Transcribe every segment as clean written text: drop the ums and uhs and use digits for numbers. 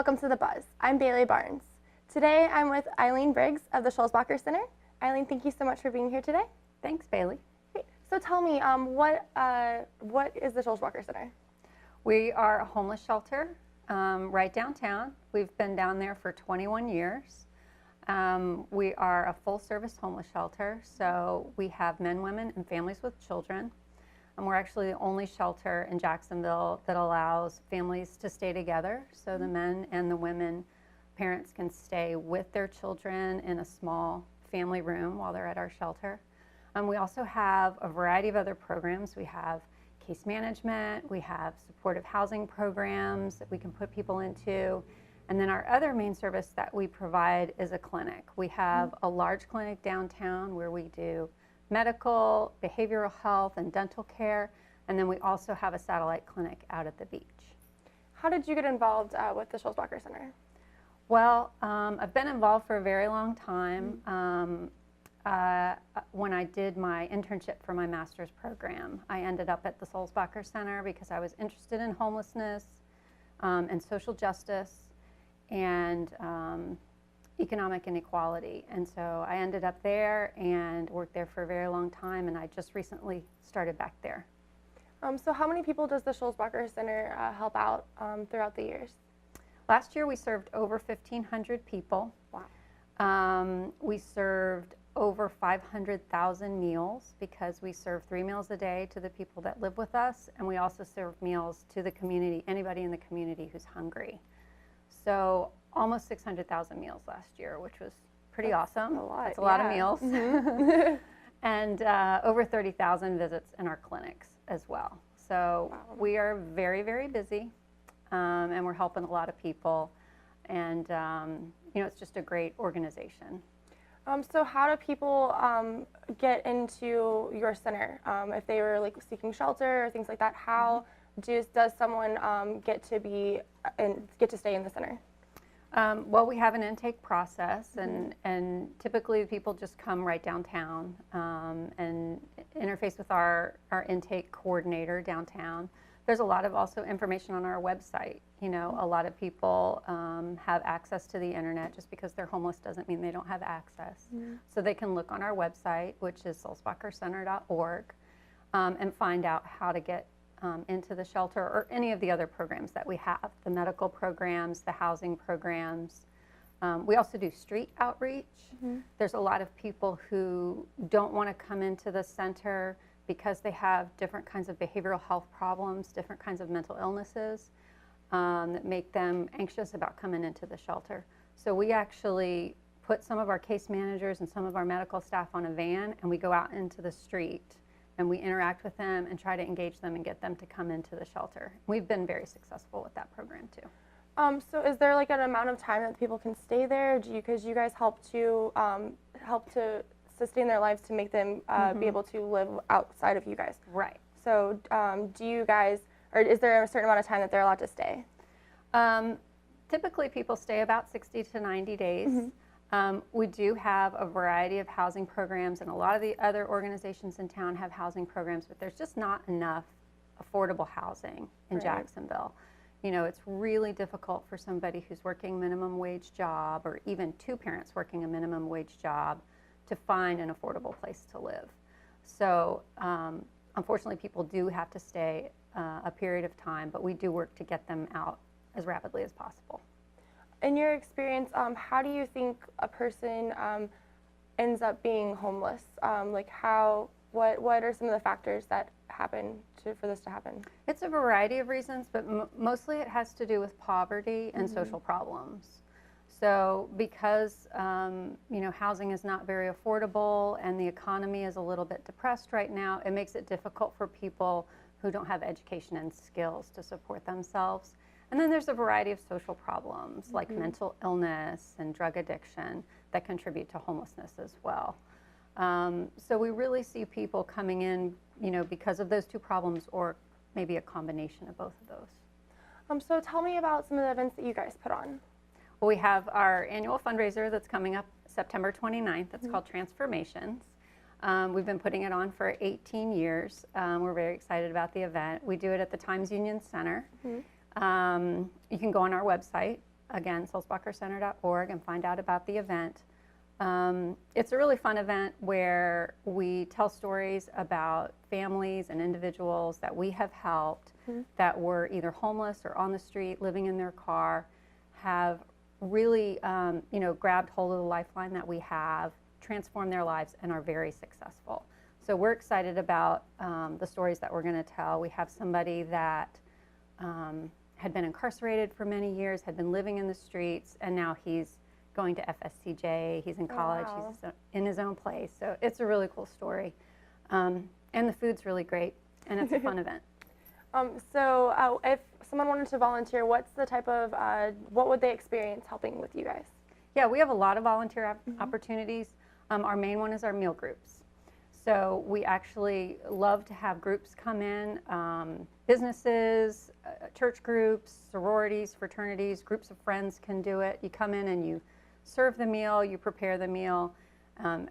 welcome to The Buzz. I'm Baylie Barnes. Today I'm with Eileen Briggs of the Sulzbacher Center. Eileen, thank you so much for being here today. Thanks, Baylie. Great. So tell me, what is the Sulzbacher Center? We are a homeless shelter right downtown. We've been down there for 21 years. We are a full-service homeless shelter, so we have men, women, and families with children. And we're actually the only shelter in Jacksonville that allows families to stay together. So the men and the women, parents can stay with their children in a small family room while they're at our shelter. We also have a variety of other programs. We have case management, we have supportive housing programs that we can put people into. And then our other main service that we provide is a clinic. We have a large clinic downtown where we do medical, behavioral health, and dental care. And then we also have a satellite clinic out at the beach. How did you get involved with the Sulzbacher Center? Well, I've been involved for a very long time. When I did my internship for my master's program, I ended up at the Sulzbacher Center because I was interested in homelessness and social justice and economic inequality. And so I ended up there and worked there for a very long time, and I just recently started back there. So how many people does the Sulzbacher Center help out throughout the years? Last year we served over 1,500 people. Wow. We served over 500,000 meals because we serve 3 meals a day to the people that live with us, and we also serve meals to the community, anybody in the community who's hungry. So almost 600,000 meals last year, which was pretty awesome. A lot. That's a lot of meals. Mm-hmm. And over 30,000 visits in our clinics as well. So wow. We are very, very busy, and we're helping a lot of people. And you know, it's just a great organization. So how do people get into your center? If they were like seeking shelter or things like that, how does someone get to stay in the center? Well, we have an intake process, and typically people just come right downtown and interface with our intake coordinator downtown. There's a lot of also information on our website. You know, a lot of people have access to the internet. Just because they're homeless doesn't mean they don't have access. So they can look on our website, which is sulzbachercenter.org, and find out how to get into the shelter or any of the other programs that we have, the medical programs, the housing programs. We also do street outreach. There's a lot of people who don't want to come into the center because they have different kinds of behavioral health problems, different kinds of mental illnesses that make them anxious about coming into the shelter. So we actually put some of our case managers and some of our medical staff on a van, and we go out into the street and we interact with them and try to engage them and get them to come into the shelter. We've been very successful with that program too. So is there like an amount of time that people can stay there? Because you guys help to sustain their lives to make them be able to live outside of you guys. Right. So do you guys, or is there a certain amount of time that they're allowed to stay? Typically people stay about 60 to 90 days. We do have a variety of housing programs, and a lot of the other organizations in town have housing programs, but there's just not enough affordable housing in Jacksonville. You know, it's really difficult for somebody who's working a minimum wage job, or even 2 parents working a minimum wage job, to find an affordable place to live. So unfortunately people do have to stay a period of time, but we do work to get them out as rapidly as possible. In your experience, how do you think a person ends up being homeless? What are some of the factors that happen for this to happen? It's a variety of reasons, but mostly it has to do with poverty and social problems. So because you know, housing is not very affordable and the economy is a little bit depressed right now, it makes it difficult for people who don't have education and skills to support themselves. And then there's a variety of social problems like mental illness and drug addiction that contribute to homelessness as well. So we really see people coming in, you know, because of those 2 problems, or maybe a combination of both of those. So tell me about some of the events that you guys put on. Well, we have our annual fundraiser that's coming up September 29th. It's called Transformations. We've been putting it on for 18 years. We're very excited about the event. We do it at the Times Union Center. You can go on our website again, sulzbachercenter.org, and find out about the event. It's a really fun event where we tell stories about families and individuals that we have helped that were either homeless or on the street, living in their car, have really, grabbed hold of the lifeline that we have, transformed their lives, and are very successful. So we're excited about the stories that we're going to tell. We have somebody that had been incarcerated for many years, had been living in the streets, and now he's going to FSCJ, he's in college, Wow. he's in his own place. So it's a really cool story. And the food's really great, and it's a fun event. So if someone wanted to volunteer, what's the type of, what would they experience helping with you guys? Yeah, we have a lot of volunteer opportunities. Our main one is our meal groups. So we actually love to have groups come in, businesses, church groups, sororities, fraternities, groups of friends can do it. You come in and you serve the meal, you prepare the meal,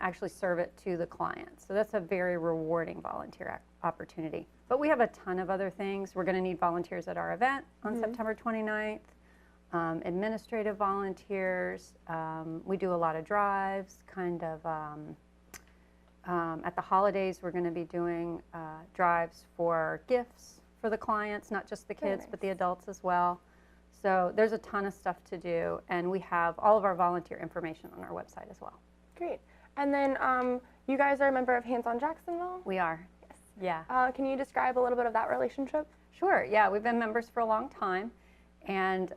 actually serve it to the client. So that's a very rewarding volunteer opportunity. But we have a ton of other things. We're going to need volunteers at our event on September 29th, administrative volunteers. We do a lot of drives, kind of at the holidays we're going to be doing drives for gifts for the clients, not just the kids, but the adults as well. So there's a ton of stuff to do, and we have all of our volunteer information on our website as well. Great. And then you guys are a member of Hands on Jacksonville? We are. Yes. Yeah. Can you describe a little bit of that relationship? Sure. Yeah, we've been members for a long time, and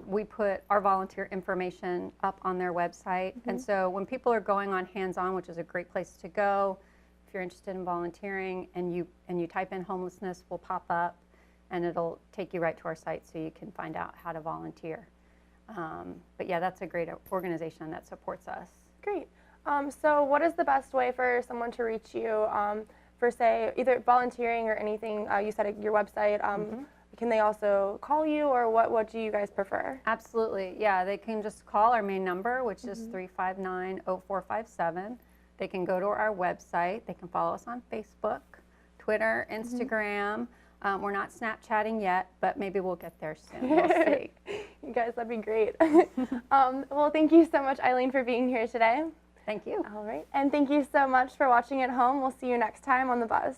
we put our volunteer information up on their website. And so when people are going on Hands On, which is a great place to go, if you're interested in volunteering, and you type in homelessness, will pop up, and it'll take you right to our site so you can find out how to volunteer. But yeah, that's a great organization that supports us. Great. So what is the best way for someone to reach you for, say, either volunteering or anything? You said your website. Can they also call you, or what do you guys prefer? Absolutely. Yeah, they can just call our main number, which is 359-0457. They can go to our website. They can follow us on Facebook, Twitter, Instagram. We're not Snapchatting yet, but maybe we'll get there soon. We'll see. You guys, that'd be great. Well, thank you so much, Eileen, for being here today. Thank you. All right. And thank you so much for watching at home. We'll see you next time on The Buzz.